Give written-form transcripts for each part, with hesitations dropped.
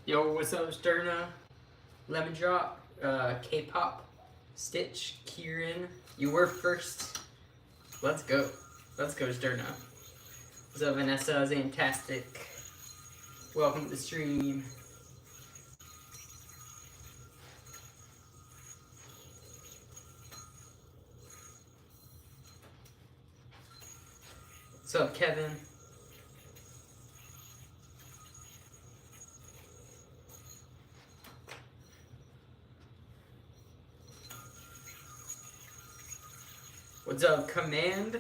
Yo, what's up, Sterna? Lemon Drop, K-pop, Stitch, Kieran. You were first. Let's go. Let's go, Sterna. What's up, Vanessa? Zantastic. Welcome to the stream. What's up, Kevin? What's up, Command?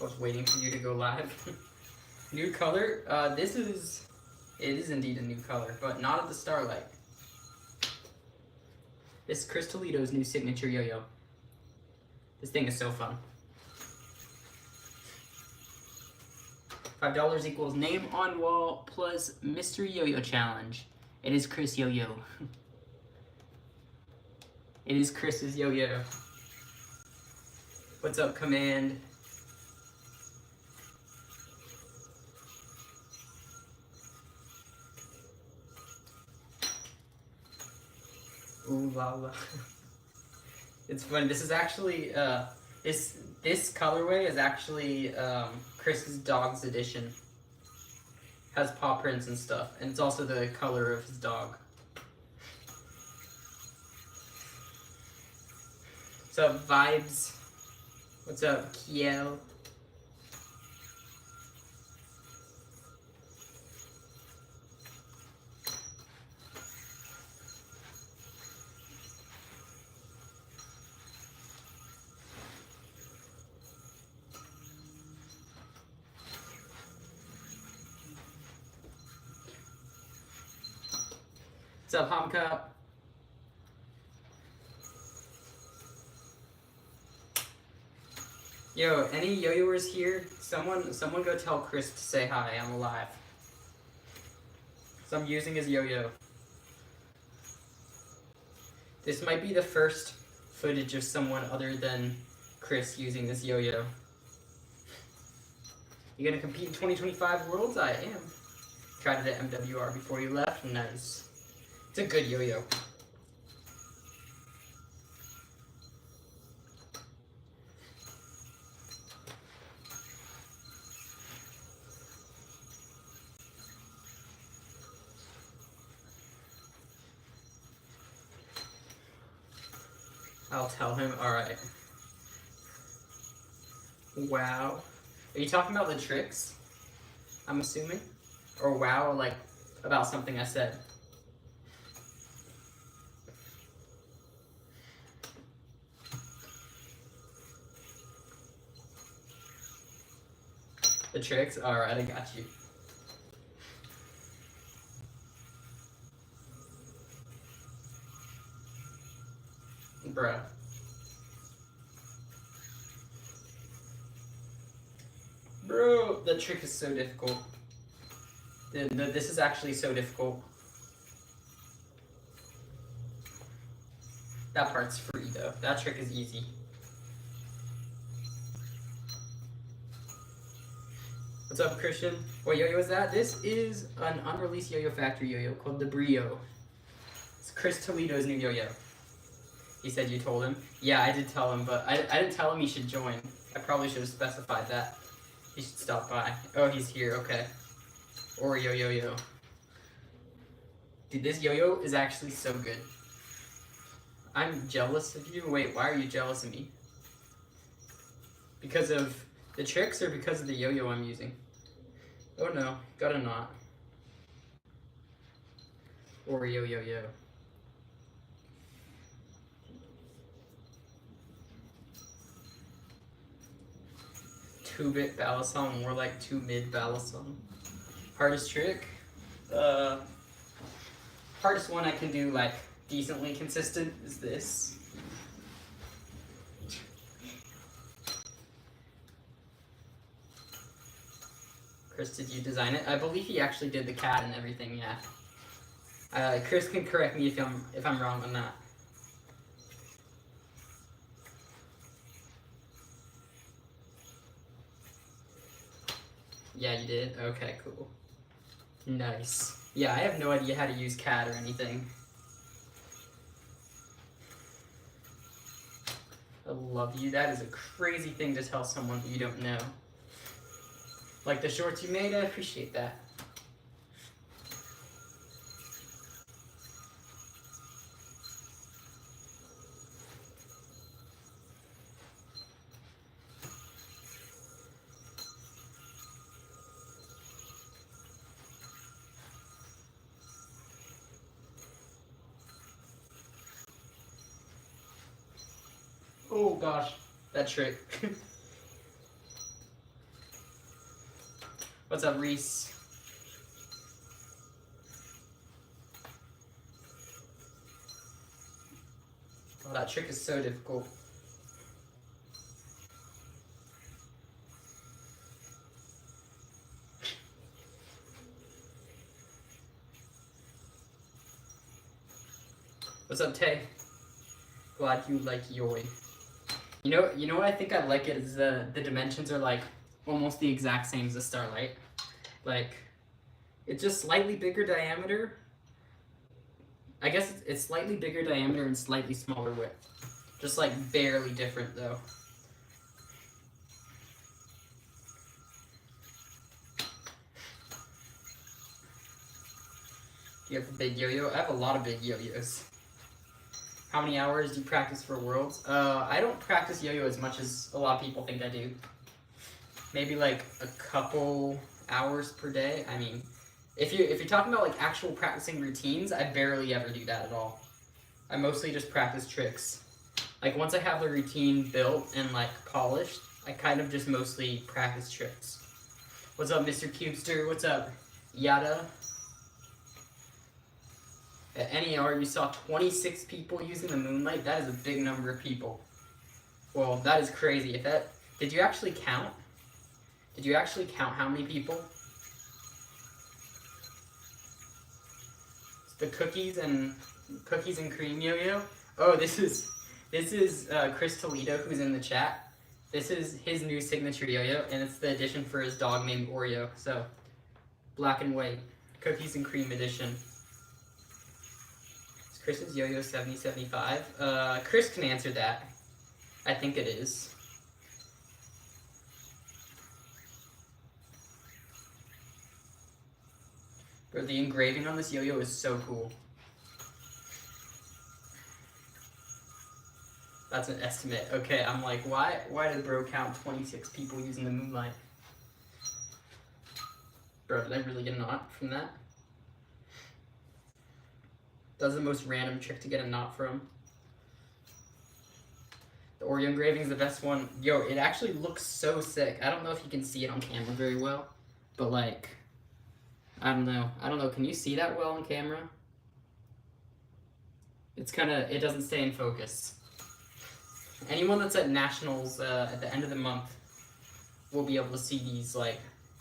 I was waiting for you to go live. New color? It is indeed a new color, but not at the Starlight. This is Chris Toledo's new signature yo-yo. This thing is so fun. $5 equals name on wall plus mystery yo-yo challenge. It is Chris Yo-Yo. It is Chris's yo-yo. What's up, Command? Ooh la la. It's fun. This is actually this colorway is actually Chris's dog's edition. Has paw prints and stuff, and it's also the color of his dog. What's up, Vibes? What's up, Kiel? What's up, Homcup? Yo, any yo-yoers here? Someone go tell Chris to say hi, I'm alive. So I'm using his yo-yo. This might be the first footage of someone other than Chris using this yo-yo. You gonna compete in 2025 Worlds? I am. Tried it at MWR before you left, nice. It's a good yo-yo. I'll tell him, alright. Wow. Are you talking about the tricks? I'm assuming? Or wow, like, about something I said? The tricks? Alright, I got you. Bruh. Bro, the trick is so difficult. This is actually so difficult. That part's free though. That trick is easy. What's up, Christian? What yo-yo is that? This is an unreleased Yo-Yo Factory yo-yo called the Brio. It's Chris Toledo's new yo-yo. He said you told him? Yeah, I did tell him, but I didn't tell him he should join. I probably should have specified that. He should stop by. Oh, he's here, okay. Or yo-yo-yo. Dude, this yo-yo is actually so good. I'm jealous of you? Wait, why are you jealous of me? Because of the tricks or because of the yo-yo I'm using? Oh no, got a knot. Or yo-yo-yo. 2-bit balisong, more like 2-mid balisong. Hardest trick? Hardest one I can do like decently consistent is this. Chris, did you design it? I believe he actually did the cat and everything, yeah. Chris can correct me if I'm wrong on that. Yeah, you did? Okay, cool. Nice. Yeah, I have no idea how to use CAD or anything. I love you. That is a crazy thing to tell someone that you don't know. Like the shorts you made, I appreciate that. Oh gosh, that trick. What's up, Reese? Oh, that trick is so difficult. What's up, Tay? Glad you like Yoy. You know what I think I like it is the dimensions are like almost the exact same as the Starlight. Like, it's just slightly bigger diameter. I guess it's slightly bigger diameter and slightly smaller width. Just like barely different though. Do you have the big yo-yo? I have a lot of big yo-yos. How many hours do you practice for Worlds? I don't practice yo-yo as much as a lot of people think I do. Maybe like a couple hours per day. I mean, if you're talking about like actual practicing routines, I barely ever do that at all. I mostly just practice tricks. Like once I have the routine built and like polished, I kind of just mostly practice tricks. What's up, Mr. Cubester? What's up, Yada? At NER, you saw 26 people using the Moonlight. That is a big number of people. Well, that is crazy. Did you actually count? Did you actually count how many people? The cookies and cream yo-yo. Oh, this is Chris Toledo, who's in the chat. This is his new signature yo-yo, and it's the edition for his dog named Oreo. So, black and white, cookies and cream edition. Is Chris's yo-yo 7075? Chris can answer that. I think it is. But the engraving on this yo-yo is so cool. That's an estimate. Okay, I'm like, why did bro count 26 people using the Moonlight? Bro, did I really get a knot from that? That's the most random trick to get a knot from. The Oreo engraving is the best one. Yo, it actually looks so sick. I don't know if you can see it on camera very well, but like, I don't know. Can you see that well on camera? It doesn't stay in focus. Anyone that's at nationals at the end of the month will be able to see these like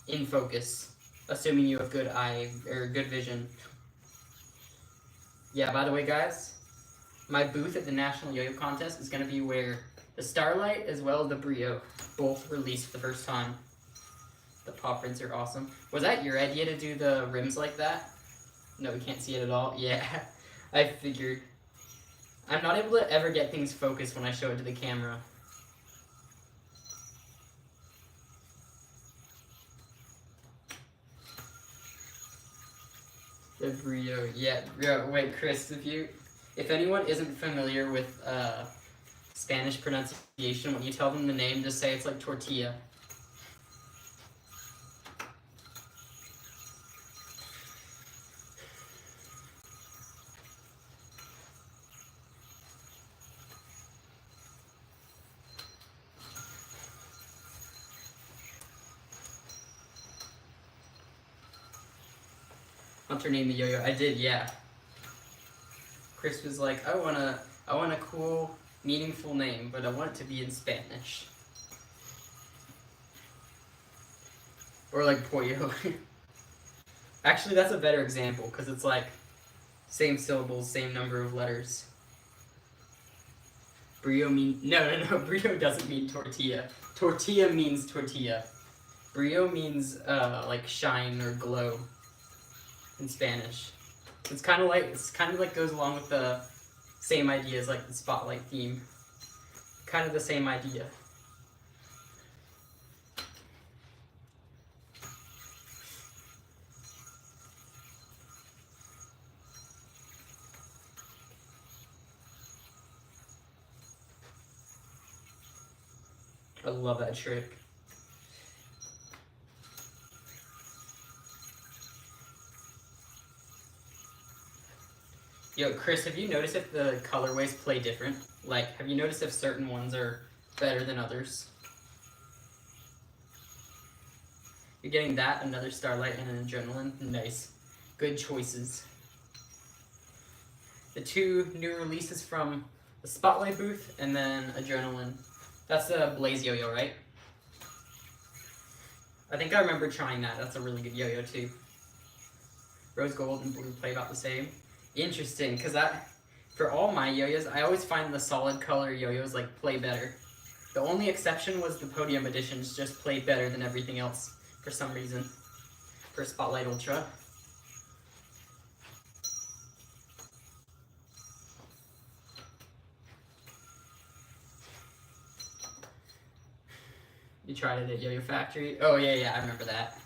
in focus, assuming you have good eye or good vision. Yeah, by the way, guys, my booth at the National Yo-Yo Contest is going to be where the Starlight as well as the Brio both released for the first time. The paw prints are awesome. Was that your idea to do the rims like that? No, we can't see it at all. Yeah, I figured. I'm not able to ever get things focused when I show it to the camera. The Brio, yeah. Wait, Chris, if anyone isn't familiar with Spanish pronunciation, when you tell them the name, just say it's like tortilla. Hunter named the yo-yo. I did, yeah. Chris was like, I want a cool, meaningful name, but I want it to be in Spanish. Or like pollo. Actually, that's a better example, because it's like same syllables, same number of letters. Brio no, brio doesn't mean tortilla. Tortilla means tortilla. Brio means like shine or glow. in Spanish. It's kind of like goes along with the same idea as like the spotlight theme. Kind of the same idea. I love that trick. Yo, Chris, have you noticed if the colorways play different? Like, have you noticed if certain ones are better than others? You're getting that, another Starlight, and an Adrenaline. Nice. Good choices. The two new releases from the Spotlight booth, and then Adrenaline. That's the Blaze Yo-Yo, right? I think I remember trying that. That's a really good yo-yo too. Rose gold and blue play about the same. Interesting, because for all my yo-yos, I always find the solid color yo-yos like play better. The only exception was the podium editions just played better than everything else for some reason. For Spotlight Ultra. You tried it at Yo-Yo Factory? Oh yeah, I remember that.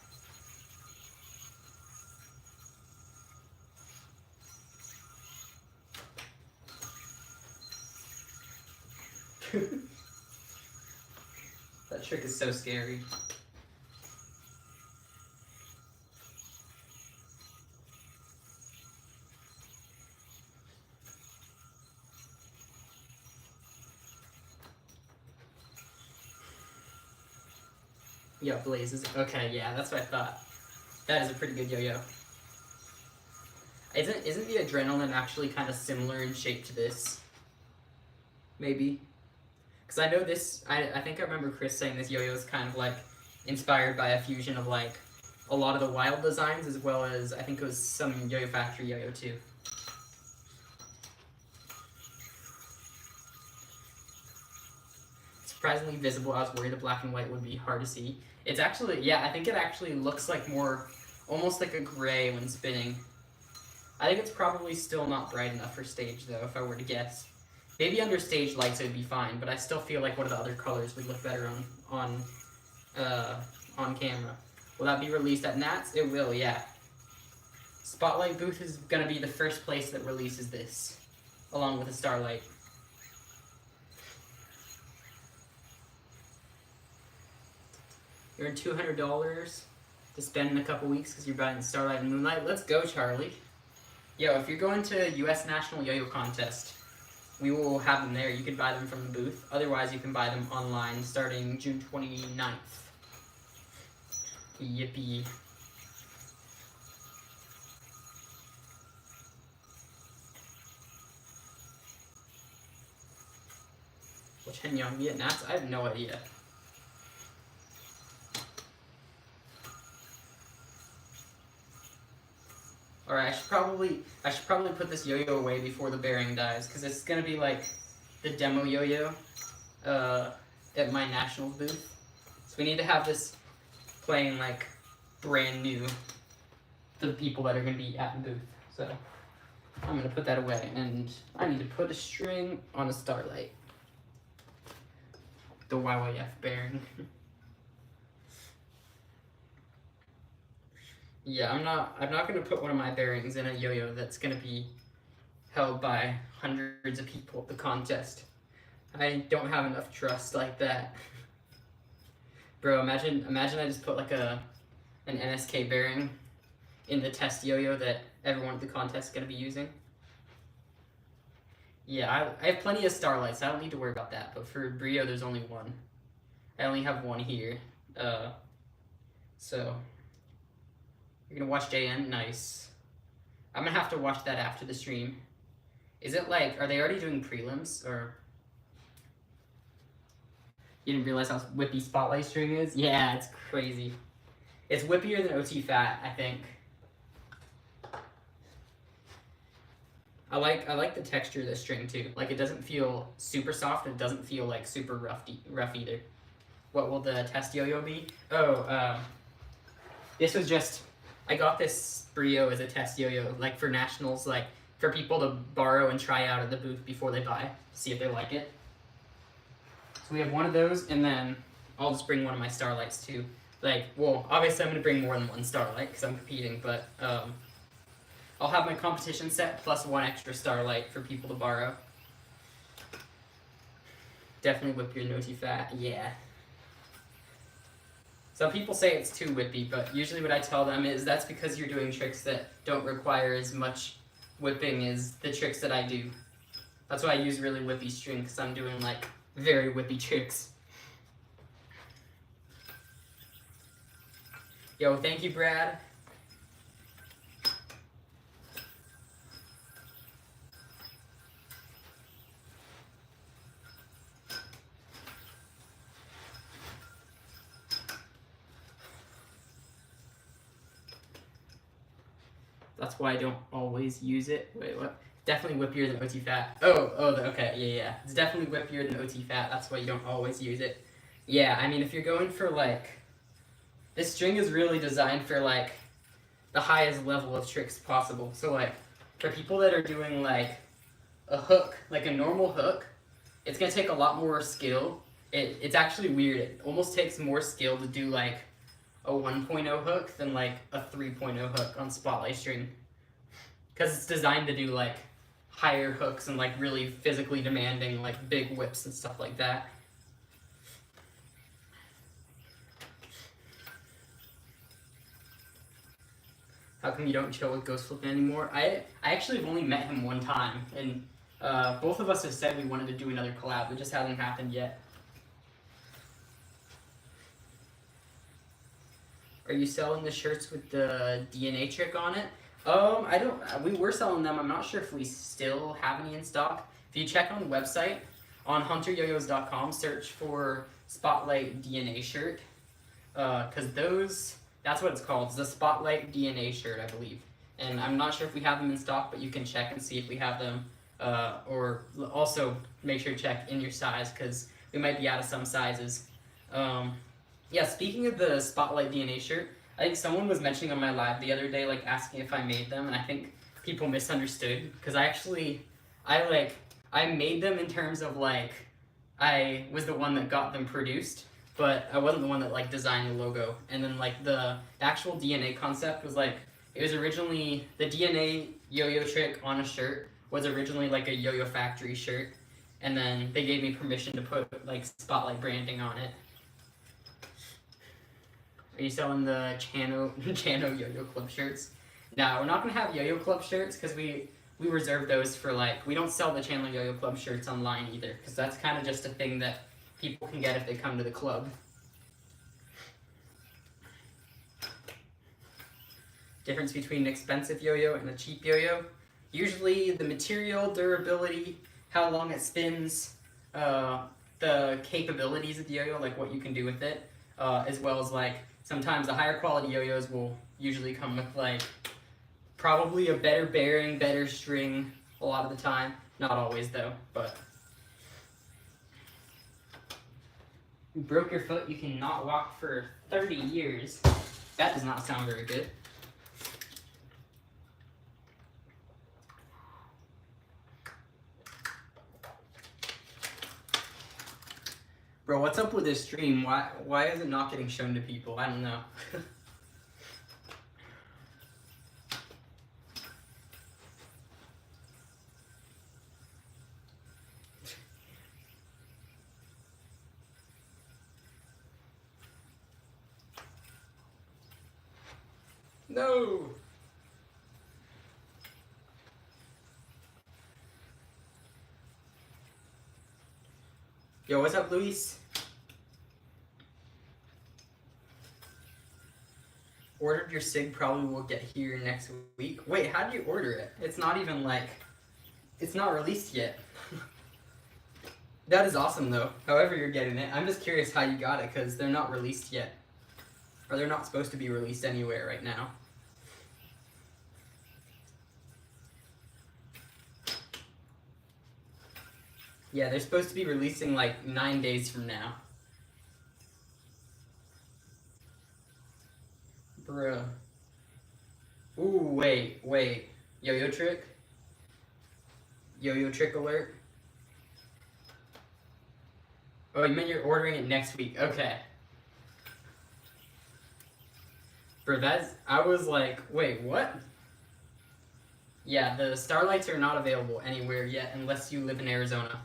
That trick is so scary. Yeah, blazes. Okay, yeah, that's what I thought. That is a pretty good yo-yo. Isn't the Adrenaline actually kind of similar in shape to this? Maybe. Because I know this, I think I remember Chris saying this yo-yo is kind of like inspired by a fusion of like a lot of the wild designs as well as I think it was some Yo-Yo Factory yo-yo too. Surprisingly visible. I was worried the black and white would be hard to see. It's actually, yeah, I think it actually looks like more, almost like a gray when spinning. I think it's probably still not bright enough for stage though, if I were to guess. Maybe under stage lights it would be fine, but I still feel like one of the other colors would look better on camera. Will that be released at Nats? It will, yeah. Spotlight booth is gonna be the first place that releases this, along with the Starlight. You're in $200 to spend in a couple weeks because you're buying Starlight and Moonlight. Let's go, Charlie. Yo, if you're going to US National Yo-Yo Contest, we will have them there. You can buy them from the booth. Otherwise, you can buy them online starting June 29th. Yippee. Which Hengyong Vietnats? I have no idea. Alright, I should probably put this yo-yo away before the bearing dies, because it's gonna be like the demo yo-yo at my nationals booth. So we need to have this playing like brand new to the people that are gonna be at the booth. So I'm gonna put that away, and I need to put a string on a Starlight. The YYF bearing. Yeah, I'm not gonna put one of my bearings in a yo-yo that's gonna be held by hundreds of people at the contest. I don't have enough trust like that. Bro, imagine I just put like an NSK bearing in the test yo-yo that everyone at the contest is gonna be using. Yeah, I have plenty of Starlights, so I don't need to worry about that, but for Brio there's only one. I only have one here. So you're gonna watch JN? Nice. I'm gonna have to watch that after the stream. Is it like, are they already doing prelims, or? You didn't realize how whippy Spotlight string is? Yeah, it's crazy. It's whippier than OT Fat, I think. I like the texture of the string too. Like, it doesn't feel super soft, and it doesn't feel like super rough either. What will the test yo-yo be? Oh, this was just, I got this brio as a test yo-yo, like for nationals, like for people to borrow and try out at the booth before they buy, see if they like it. So we have one of those, and then I'll just bring one of my Starlights too. Like, well, obviously I'm gonna bring more than one Starlight because I'm competing, but I'll have my competition set plus one extra Starlight for people to borrow. Definitely whip your no too fat, yeah. Some people say it's too whippy, but usually what I tell them is that's because you're doing tricks that don't require as much whipping as the tricks that I do. That's why I use really whippy string, because I'm doing like very whippy tricks. Yo, thank you, Brad. That's why I don't always use it. Wait, what? Definitely whippier than OT fat. Okay, yeah. It's definitely whippier than OT fat. That's why you don't always use it. Yeah, I mean, if you're going for like, this string is really designed for like the highest level of tricks possible. So like, for people that are doing like a hook, like a normal hook, it's gonna take a lot more skill. It's actually weird. It almost takes more skill to do like a 1.0 hook than like a 3.0 hook on Spotlight string, because it's designed to do like higher hooks and like really physically demanding like big whips and stuff like that. How come you don't chill with Ghost Flip anymore? I actually have only met him one time, and both of us have said we wanted to do another collab. It just hasn't happened yet. Are you selling the shirts with the DNA trick on it? I don't. We were selling them. I'm not sure if we still have any in stock. If you check on the website, on hunteryoyos.com, search for Spotlight DNA shirt, because that's what it's called. It's the Spotlight DNA shirt, I believe. And I'm not sure if we have them in stock, but you can check and see if we have them. Or also make sure to check in your size, because we might be out of some sizes. Yeah, speaking of the Spotlight DNA shirt, I think someone was mentioning on my live the other day, like asking if I made them, and I think people misunderstood, because I made them in terms of like, I was the one that got them produced, but I wasn't the one that like designed the logo. And then like the actual DNA concept was like, it was originally, the DNA yo-yo trick on a shirt was originally like a Yo-Yo Factory shirt, and then they gave me permission to put like Spotlight branding on it. Are you selling the Chano Yo-Yo Club shirts? No, we're not gonna have Yo-Yo Club shirts because we reserve those for like, we don't sell the Chandler Yo-Yo Club shirts online either, because that's kind of just a thing that people can get if they come to the club. Difference between an expensive yo-yo and a cheap yo-yo. Usually the material, durability, how long it spins, the capabilities of the yo-yo, like what you can do with it, as well as like, sometimes the higher quality yo-yos will usually come with like probably a better bearing, better string a lot of the time. Not always though, but. You broke your foot, you cannot walk for 30 years. That does not sound very good. Bro, what's up with this stream? Why is it not getting shown to people? I don't know. No! Yo, what's up, Luis? Ordered your SIG, probably will get here next week. Wait, how do you order it? It's not even like, it's not released yet. That is awesome though, however you're getting it. I'm just curious how you got it, because they're not released yet. Or they're not supposed to be released anywhere right now. Yeah, they're supposed to be releasing like 9 days from now. Bruh. Ooh, wait. Yo-yo trick? Yo-yo trick alert? Oh, you meant you're ordering it next week. Okay. Bro, I was like, wait, what? Yeah, the Starlights are not available anywhere yet unless you live in Arizona.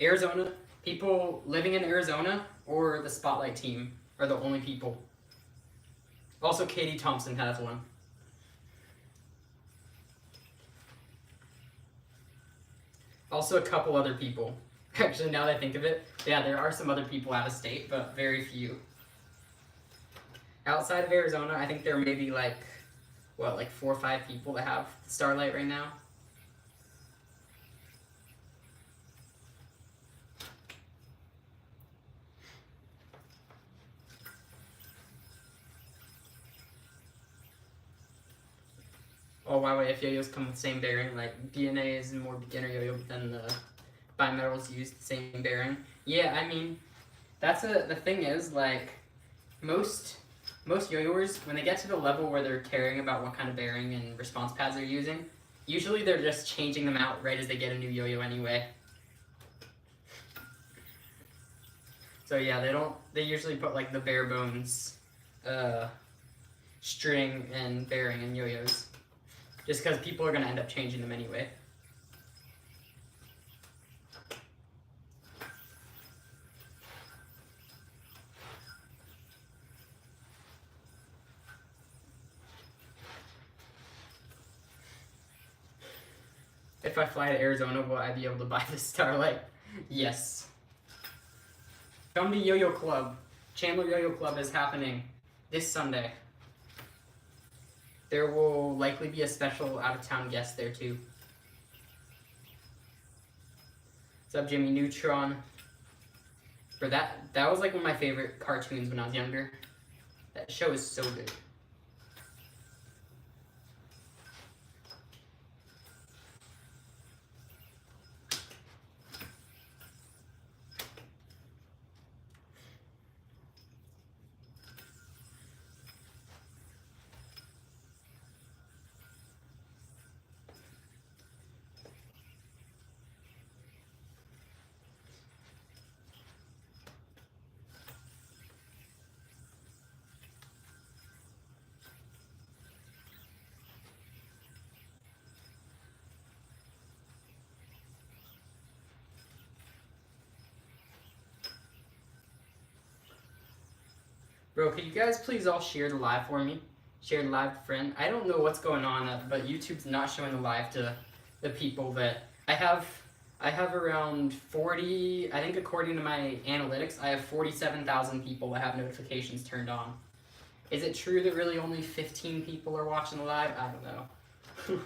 Arizona, people living in Arizona or the Spotlight team are the only people. Also, Katie Thompson has one. Also, a couple other people. Actually, now that I think of it, yeah, there are some other people out of state, but very few. Outside of Arizona, I think there may be like 4 or 5 people that have Starlight right now. Oh, wow, if yo-yos come with the same bearing, like DNA is more beginner yo-yo than the bimetals use the same bearing. Yeah, I mean, that's the thing is, like, most yo-yoers, when they get to the level where they're caring about what kind of bearing and response pads they're using, usually they're just changing them out right as they get a new yo-yo anyway. So yeah, they usually put like the bare bones string and bearing in yo-yos. Just because people are going to end up changing them anyway. If I fly to Arizona, will I be able to buy the Starlight? Yes. Come to Yo-Yo Club. Chandler Yo-Yo Club is happening this Sunday. There will likely be a special out-of-town guest there too. What's up, Jimmy Neutron? For that was like one of my favorite cartoons when I was younger. That show is so good. Bro, could you guys please all share the live for me? Share the live to friend. I don't know what's going on, but YouTube's not showing the live to the people that I have around 40, I think according to my analytics, I have 47,000 people that have notifications turned on. Is it true that really only 15 people are watching the live? I don't know.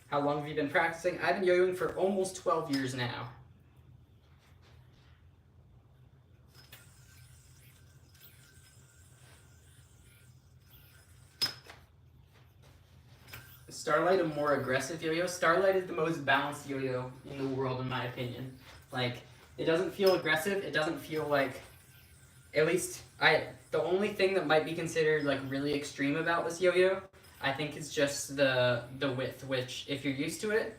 How long have you been practicing? I've been yo-yoing for almost 12 years now. Starlight a more aggressive yo-yo? Starlight is the most balanced yo-yo in the world in my opinion. Like, it doesn't feel aggressive, it doesn't feel like, at least, the only thing that might be considered like really extreme about this yo-yo, I think is just the width, which if you're used to it,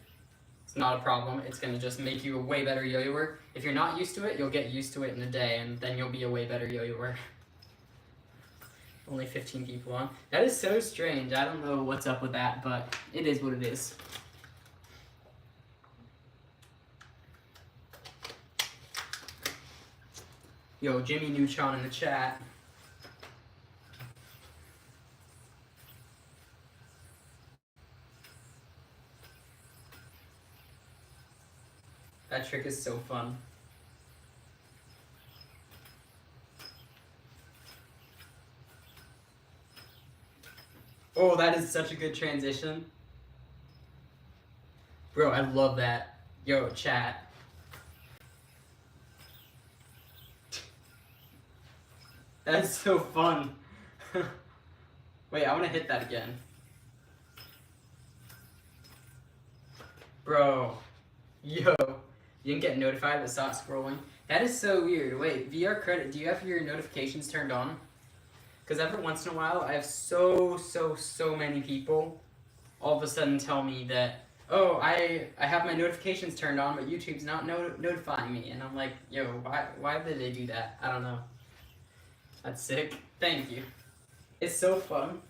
it's not a problem. It's gonna just make you a way better yo-yoer. If you're not used to it, you'll get used to it in a day and then you'll be a way better yo-yoer. Only 15 people on. That is so strange. I don't know what's up with that, but it is what it is. Yo, Jimmy Neutron in the chat. That trick is so fun. Oh, that is such a good transition. Bro, I love that. Yo, chat. That's so fun. Wait, I want to hit that again. Bro. Yo. You didn't get notified but saw it scrolling. That is so weird. Wait, VR credit, do you have your notifications turned on? Because every once in a while, I have so many people all of a sudden tell me that, oh, I have my notifications turned on, but YouTube's not notifying me. And I'm like, yo, why did they do that? I don't know. That's sick. Thank you. It's so fun.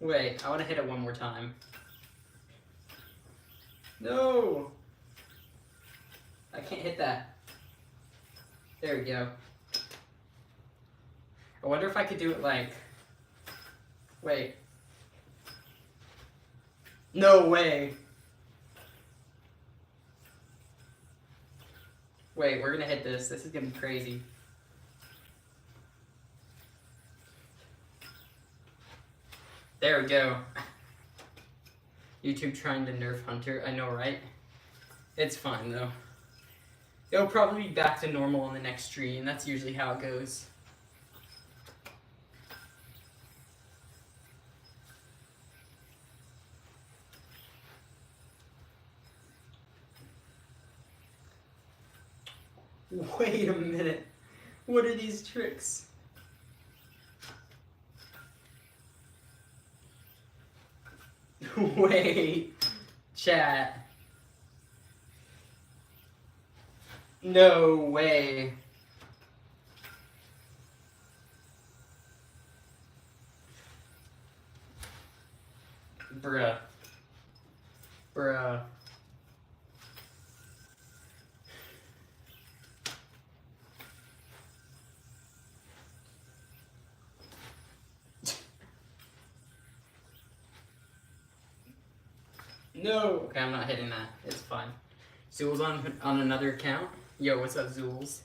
Wait, I want to hit it one more time. No! I can't hit that. There we go. I wonder if I could do it like... Wait. No way! Wait, we're gonna hit this. This is gonna be crazy. There we go. YouTube trying to nerf Hunter. I know, right? It's fine, though. It'll probably be back to normal on the next stream. That's usually how it goes. Wait a minute. What are these tricks? Wait. Chat. No way. Bruh. Bruh. No. Okay, I'm not hitting that. It's fine. Zool's on another account. Yo, what's up, Zools?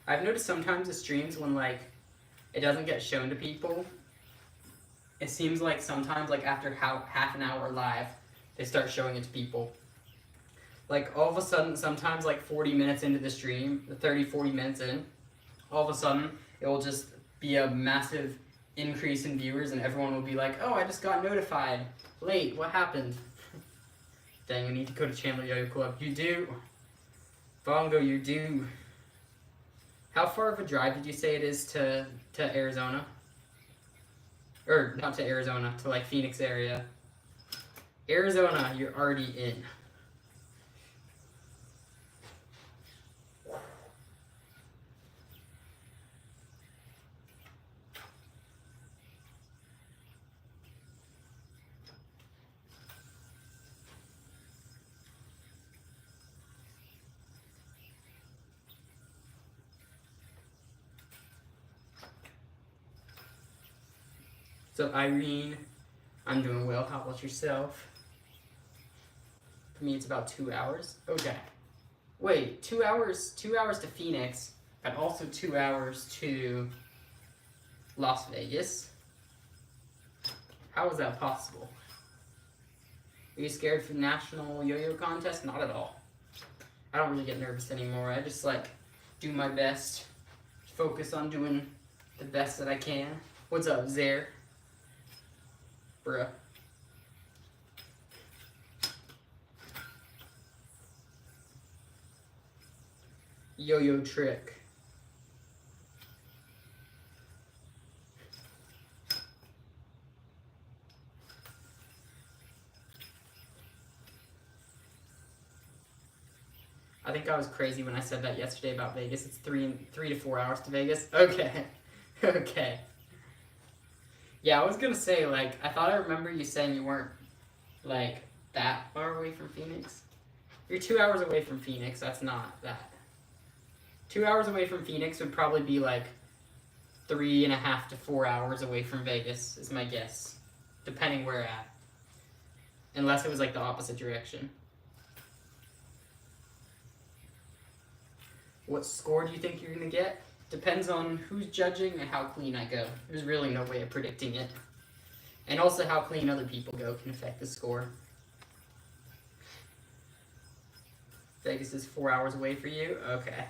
I've noticed sometimes the streams when like it doesn't get shown to people, it seems like sometimes like after half an hour live, they start showing it to people. Like all of a sudden, sometimes like 40 minutes into the stream, 30-40 minutes in, all of a sudden it will just be a massive increase in viewers and everyone will be like, oh, I just got notified. Late, what happened? Dang, I need to go to Chandler Yoyo Club. You do. Bongo, you do. How far of a drive did you say it is to Arizona? Or, not to Arizona, to like Phoenix area. Arizona, you're already in. So Irene, I'm doing well. How about yourself? For me, it's about 2 hours. Okay. Wait, 2 hours? 2 hours to Phoenix, but also 2 hours to Las Vegas. How is that possible? Are you scared for the national yo-yo contest? Not at all. I don't really get nervous anymore. I just like do my best, focus on doing the best that I can. What's up, Zare? Bruh. Yo-yo trick. I think I was crazy when I said that yesterday about Vegas. It's 3 to 4 hours to Vegas. Okay. Okay. Yeah, I was gonna say, like, I thought I remember you saying you weren't, like, that far away from Phoenix. You're 2 hours away from Phoenix. That's not that. 2 hours away from Phoenix would probably be, like, 3.5 to 4 hours away from Vegas, is my guess. Depending where at. Unless it was, like, the opposite direction. What score do you think you're gonna get? Depends on who's judging and how clean I go. There's really no way of predicting it. And also how clean other people go can affect the score. Vegas is 4 hours away for you? Okay.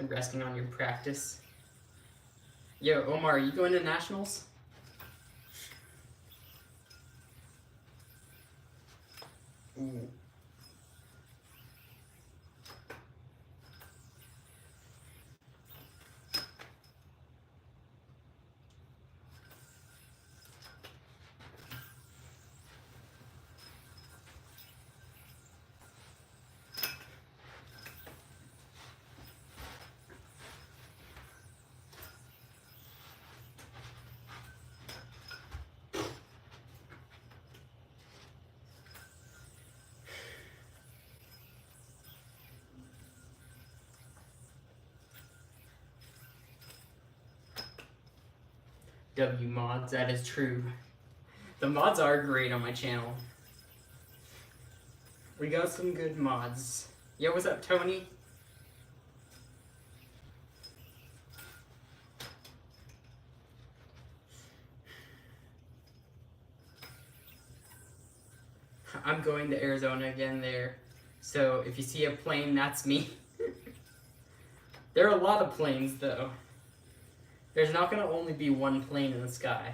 been resting on your practice. Yo, Omar, are you going to nationals? Ooh. W mods, that is true. The mods are great on my channel. We got some good mods. Yo, what's up, Tony? I'm going to Arizona again there. So if you see a plane, that's me. There are a lot of planes though. There's not going to only be one plane in the sky.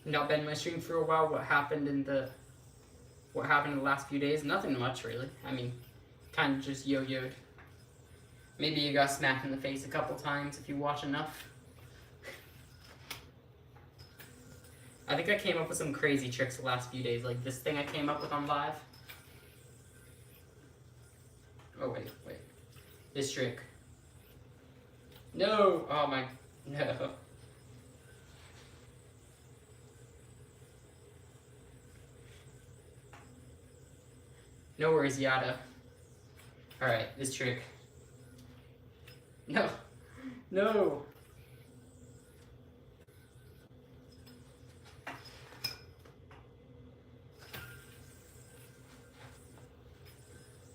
Not been in my stream for a while. What happened in the last few days? Nothing much really. I mean, kind of just yo-yoed. Maybe you got smacked in the face a couple times if you watch enough. I think I came up with some crazy tricks the last few days, like this thing I came up with on live. Oh wait. This trick. No! Oh my, no. No worries, Yada. Alright, this trick. No. No!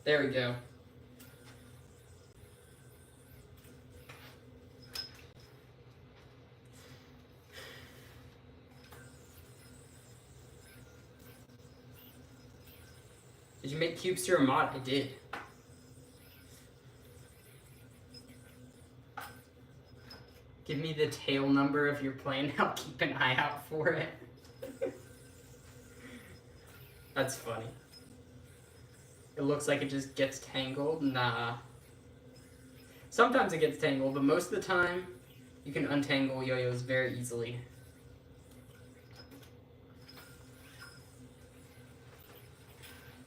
There we go. Did you make Cubester a mod? I did. Give me the tail number of your plane. I'll keep an eye out for it. That's funny. It looks like it just gets tangled. Nah. Sometimes it gets tangled, but most of the time, you can untangle yo-yos very easily.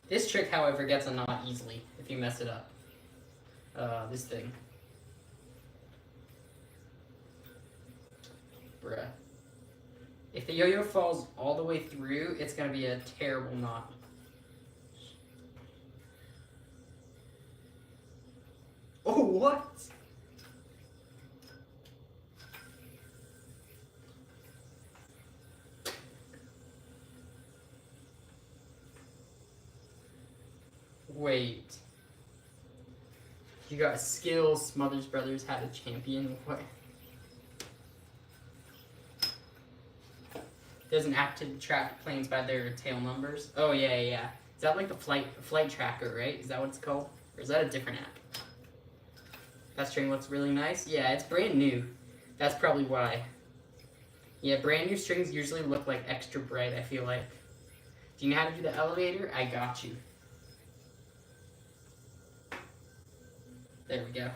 This trick, however, gets a knot easily if you mess it up. This thing. Bruh. If the yo-yo falls all the way through, it's gonna be a terrible knot. Oh, what? Wait. You got skills, Smothers Brothers had a champion. What? There's an app to track planes by their tail numbers. Oh yeah. Is that like the flight tracker, right? Is that what it's called? Or is that a different app? That string looks really nice. Yeah, it's brand new. That's probably why. Yeah, brand new strings usually look like extra bright, I feel like. Do you know how to do the elevator? I got you. There we go.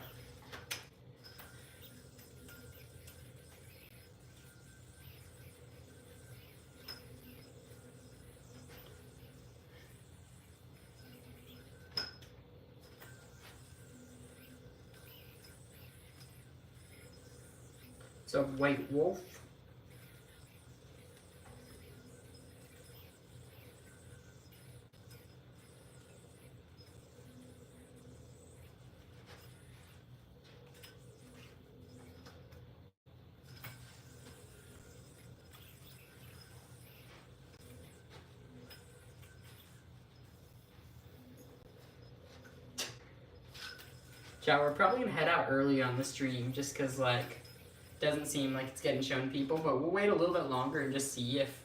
So, White Wolf. Yeah, we're probably gonna head out early on the stream just cause like Doesn't seem like it's getting shown to people, but we'll wait a little bit longer and just see if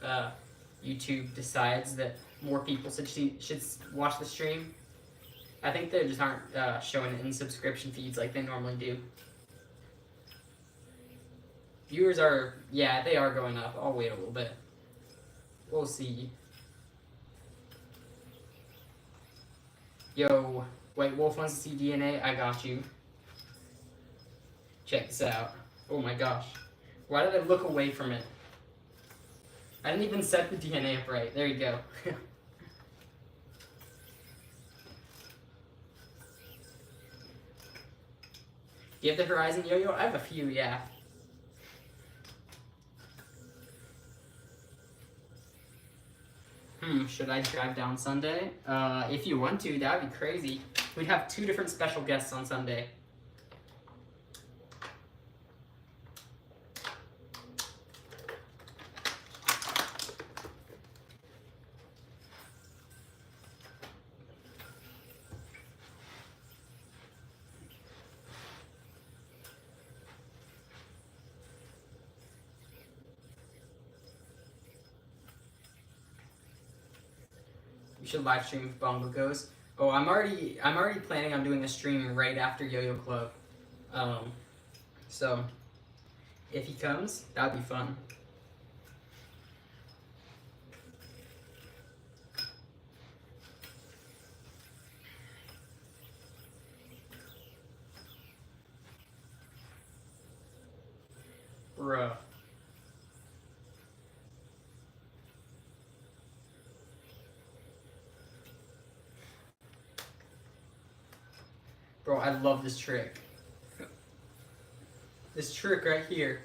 YouTube decides that more people should watch the stream. I think they just aren't showing it in subscription feeds like they normally do. Viewers are, yeah, they are going up. I'll wait a little bit. We'll see. Yo, White Wolf wants to see DNA. I got you. Check this out. Oh my gosh. Why did I look away from it? I didn't even set the DNA up right. There you go. Do you have the Horizon Yo-Yo? I have a few, yeah. Should I drive down Sunday? If you want to, that would be crazy. We'd have 2 different special guests on Sunday. We should live stream if Bongo goes. Oh, I'm already planning on doing a stream right after Yo-Yo Club. So if he comes, that'd be fun. Bruh. Bro, I love this trick. This trick right here.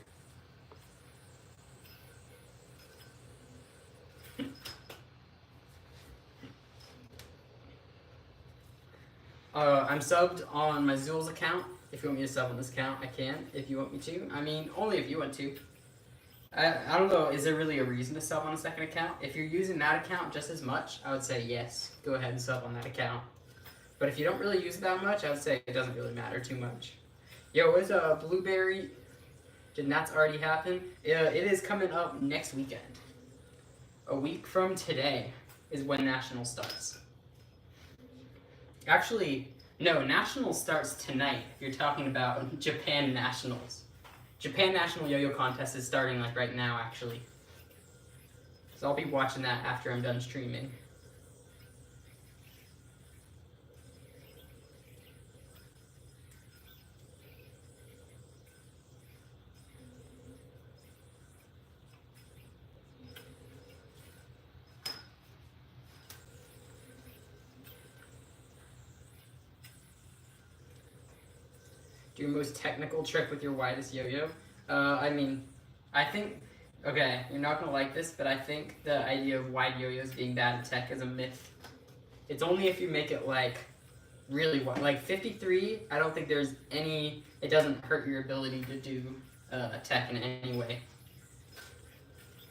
I'm subbed on my Zool's account. If you want me to sub on this account, I can. If you want me to. I mean, only if you want to. I don't know, is there really a reason to sub on a second account? If you're using that account just as much, I would say yes. Go ahead and sub on that account. But if you don't really use it that much, I would say it doesn't really matter too much. Yo, is Blueberry? Did that's already happen? It is coming up next weekend. A week from today is when National starts. Actually, no, National starts tonight if you're talking about Japan Nationals. Japan National Yo-Yo Contest is starting like right now, actually. So I'll be watching that after I'm done streaming. Do your most technical trick with your widest yo-yo? I mean, I think, okay, you're not gonna like this, but I think the idea of wide yo-yos being bad at tech is a myth. It's only if you make it like really wide. Like 53, I don't think there's any, it doesn't hurt your ability to do tech in any way.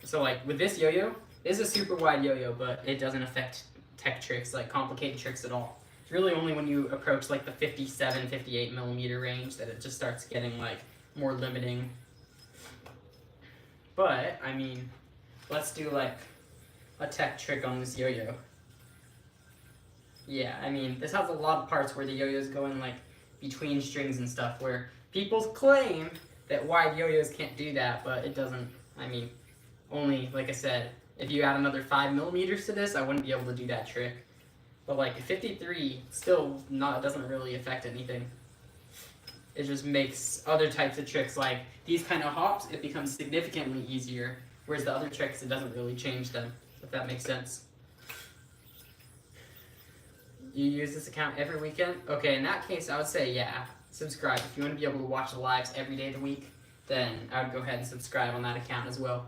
So like with this yo-yo, this is a super wide yo-yo, but it doesn't affect tech tricks, like complicated tricks at all. It's really only when you approach like the 57, 58 millimeter range that it just starts getting like more limiting. But, I mean, let's do like a tech trick on this yo-yo. Yeah, I mean, this has a lot of parts where the yo-yos go in like between strings and stuff where people claim that wide yo-yos can't do that, but it doesn't. I mean, only, like I said, if you add another 5 millimeters to this, I wouldn't be able to do that trick. But like 53 still doesn't really affect anything. It just makes other types of tricks like these kind of hops, it becomes significantly easier. Whereas the other tricks, it doesn't really change them, if that makes sense. You use this account every weekend? Okay, in that case, I would say yeah, subscribe. If you want to be able to watch the lives every day of the week, then I would go ahead and subscribe on that account as well.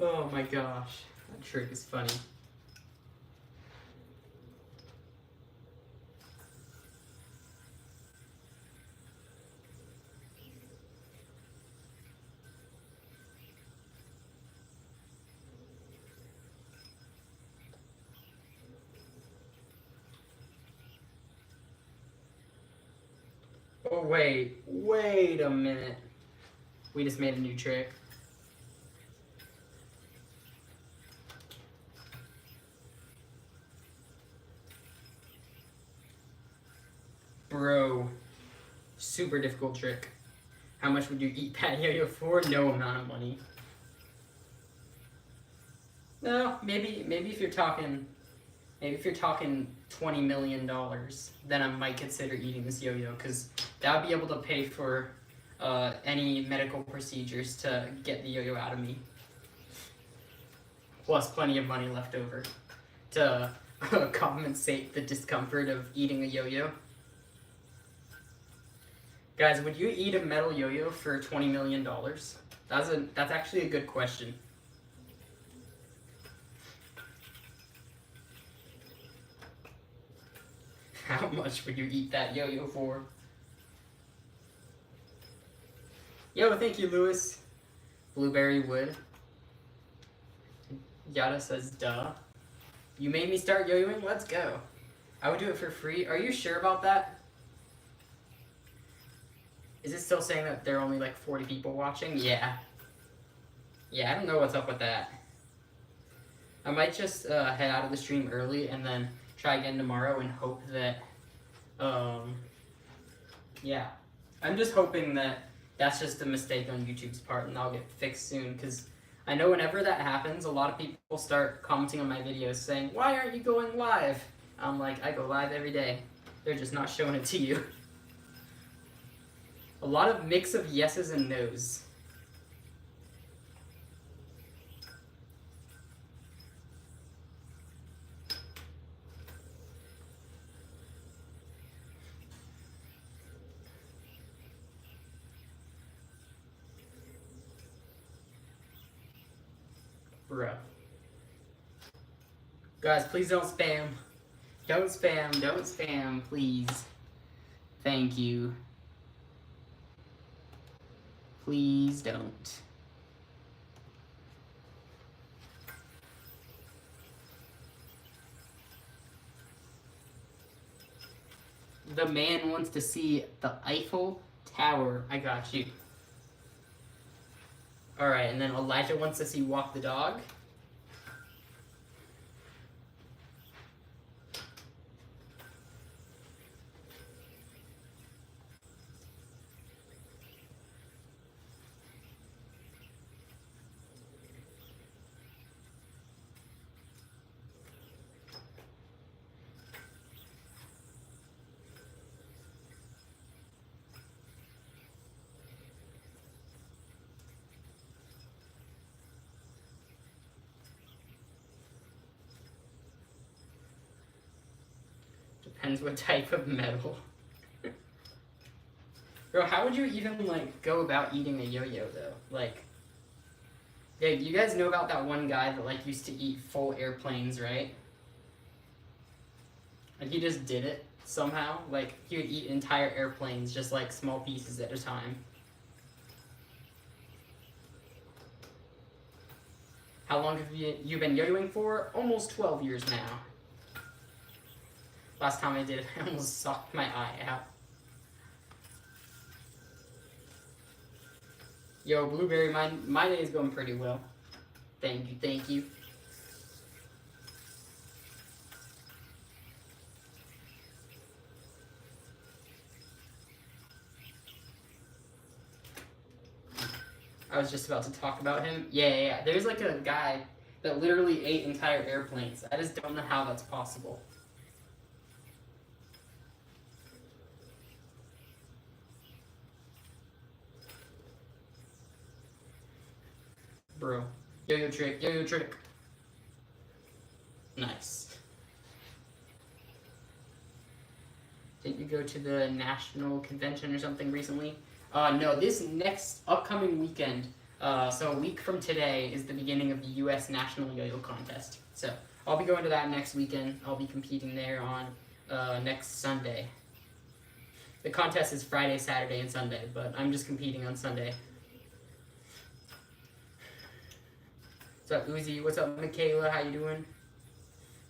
Oh my gosh, that trick is funny. Oh, wait a minute. We just made a new trick. Bro, super difficult trick. How much would you eat that yo-yo for? No amount of money. No, maybe if you're talking $20 million, then I might consider eating this yo-yo, because that would be able to pay for any medical procedures to get the yo-yo out of me. Plus plenty of money left over to compensate the discomfort of eating a yo-yo. Guys, would you eat a metal yo-yo for $20 million? That's actually a good question. How much would you eat that yo-yo for? Yo, thank you, Lewis. Blueberry wood. Yada says, duh. You made me start yo-yoing? Let's go. I would do it for free. Are you sure about that? Is it still saying that there are only like 40 people watching? Yeah. Yeah, I don't know what's up with that. I might just head out of the stream early and then try again tomorrow and hope that, yeah. I'm just hoping that that's just a mistake on YouTube's part and I'll get fixed soon, because I know whenever that happens, a lot of people start commenting on my videos saying, why aren't you going live? I'm like, I go live every day. They're just not showing it to you. A lot of mix of yeses and nos. Bruh. Guys, please don't spam. Don't spam, please. Thank you. Please don't. The man wants to see the Eiffel Tower. I got you. Alright, and then Elijah wants to see Walk the Dog. Depends what type of metal. Bro, how would you even, like, go about eating a yo-yo, though? Like, yeah, you guys know about that one guy that, like, used to eat full airplanes, right? And he just did it somehow. Like, he would eat entire airplanes, just, like, small pieces at a time. How long have you been yo-yoing for? Almost 12 years now. Last time I did it, I almost sucked my eye out. Yo, Blueberry, my day is going pretty well. Thank you. I was just about to talk about him. Yeah. There's like a guy that literally ate entire airplanes. I just don't know how that's possible. Bro. Yo-yo trick. Nice. Didn't you go to the national convention or something recently? No, this next upcoming weekend, so a week from today, is the beginning of the U.S. National Yo-Yo Contest. So I'll be going to that next weekend. I'll be competing there on next Sunday. The contest is Friday, Saturday, and Sunday, but I'm just competing on Sunday. What's up, Uzi? What's up, Michaela? How you doing?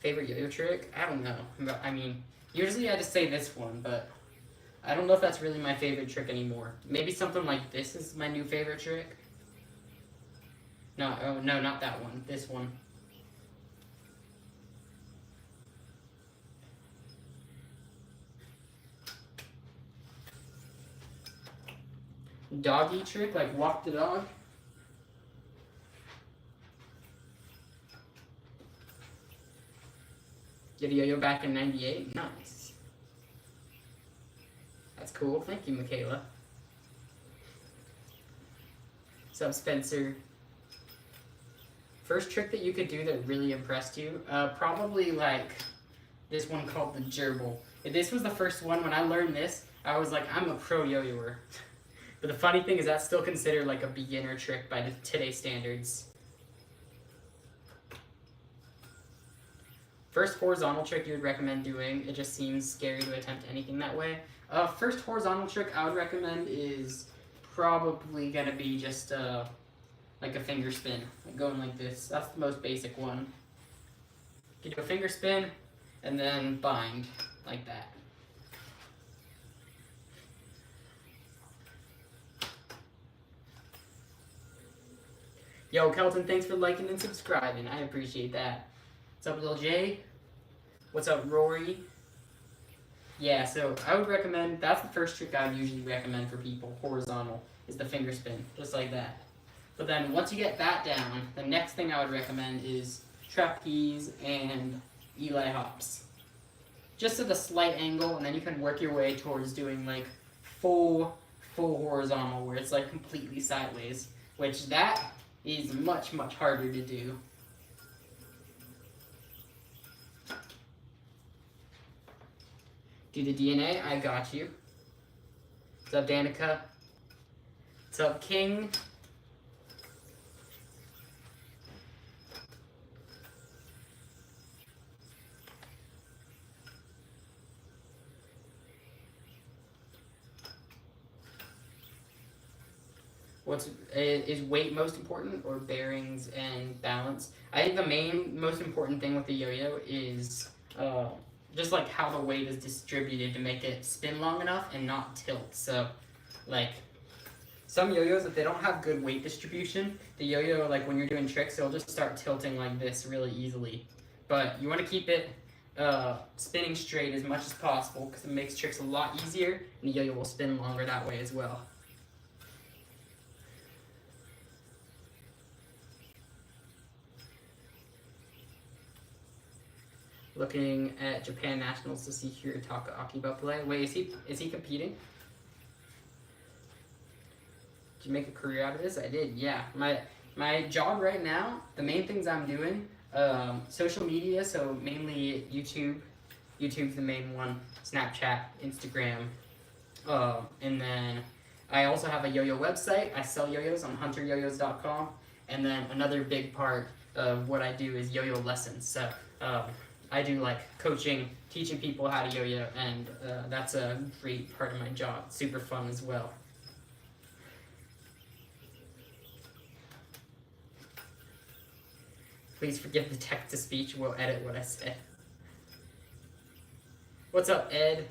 Favorite yo-yo trick? I don't know. I mean, usually I just say this one, but I don't know if that's really my favorite trick anymore. Maybe something like this is my new favorite trick. No, oh, no, not that one. This one. Doggy trick, like walk the dog. Get a yo-yo back in '98. Nice. That's cool. Thank you, Michaela. What's up, Spencer? First trick that you could do that really impressed you? Probably like this one called the gerbil. If this was the first one. When I learned this, I was like, I'm a pro yo-yoer. But the funny thing is that's still considered like a beginner trick by today's standards. First horizontal trick you would recommend doing, it just seems scary to attempt anything that way. First horizontal trick I would recommend is probably gonna be just like a finger spin, like going like this. That's the most basic one. You do a finger spin and then bind like that. Yo, Kelton, thanks for liking and subscribing. I appreciate that. What's up, Lil J? What's up, Rory? Yeah, so I would recommend, that's the first trick I would usually recommend for people, horizontal, is the finger spin, just like that. But then once you get that down, the next thing I would recommend is trapeze and Eli hops. Just at a slight angle, and then you can work your way towards doing like full horizontal, where it's like completely sideways, which that is much, much harder to do. Do the DNA, I got you. What's up, Danica? What's up, King? Is weight most important, or bearings and balance? I think the most important thing with the yo-yo is just like how the weight is distributed to make it spin long enough and not tilt. So, like, some yo-yos, if they don't have good weight distribution, the yo-yo, like when you're doing tricks, it'll just start tilting like this really easily. But you want to keep it spinning straight as much as possible, because it makes tricks a lot easier, and the yo-yo will spin longer that way as well. Looking at Japan Nationals to see Hirataka Akiba play. Wait, is he competing? Did you make a career out of this? I did, yeah. My job right now, the main things I'm doing, social media, so mainly YouTube. YouTube's the main one. Snapchat, Instagram, and then I also have a yo-yo website. I sell yo-yos on hunteryoyos.com, and then another big part of what I do is yo-yo lessons. So I do like coaching, teaching people how to yo-yo, and that's a great part of my job. Super fun as well. Please forgive the text-to-speech. We'll edit what I say. What's up, Ed?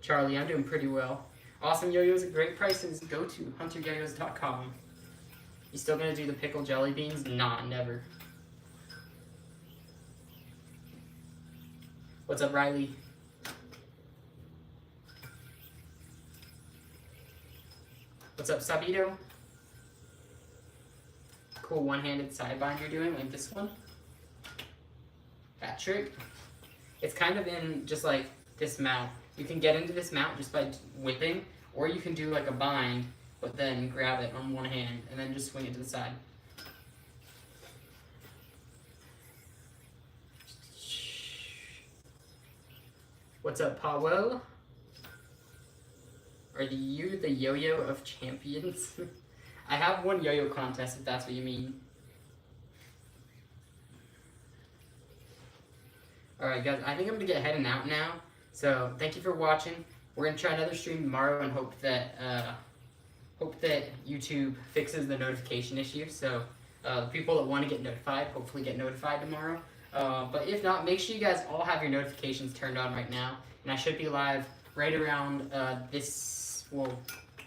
Charlie, I'm doing pretty well. Awesome yo-yos at great prices. Go to hunteryoyos.com. You still gonna do the pickled jelly beans? Nah, never. What's up, Riley? What's up, Sabito? Cool one-handed side bind you're doing, like this one. That trick. It's kind of in just like this mount. You can get into this mount just by whipping, or you can do like a bind, but then grab it on one hand and then just swing it to the side. What's up, Powell? Are you the yo-yo of champions? I have one yo-yo contest, if that's what you mean. Alright guys, I think I'm gonna get heading out now. So thank you for watching. We're gonna try another stream tomorrow and hope that YouTube fixes the notification issue. So the people that want to get notified hopefully get notified tomorrow. But if not, make sure you guys all have your notifications turned on right now. And I should be live right around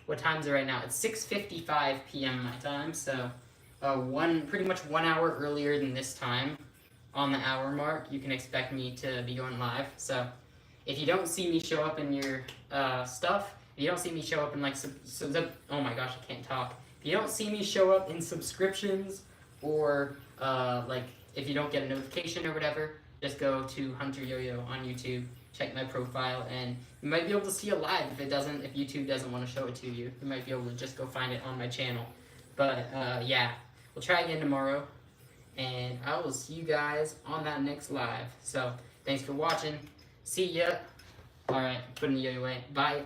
what time is it right now? It's 6:55 p.m. my time, so pretty much 1 hour earlier than this time. On the hour mark, you can expect me to be going live. So if you don't see me show up in your stuff, if you don't see me show up in like oh my gosh, I can't talk. If you don't see me show up in subscriptions or like if you don't get a notification or whatever, just go to Hunter Yo-Yo on YouTube, check my profile, and you might be able to see it live if YouTube doesn't want to show it to you. You might be able to just go find it on my channel. But yeah, we'll try again tomorrow, and I will see you guys on that next live. So thanks for watching. See ya. Alright, putting the yo-yo away. Bye.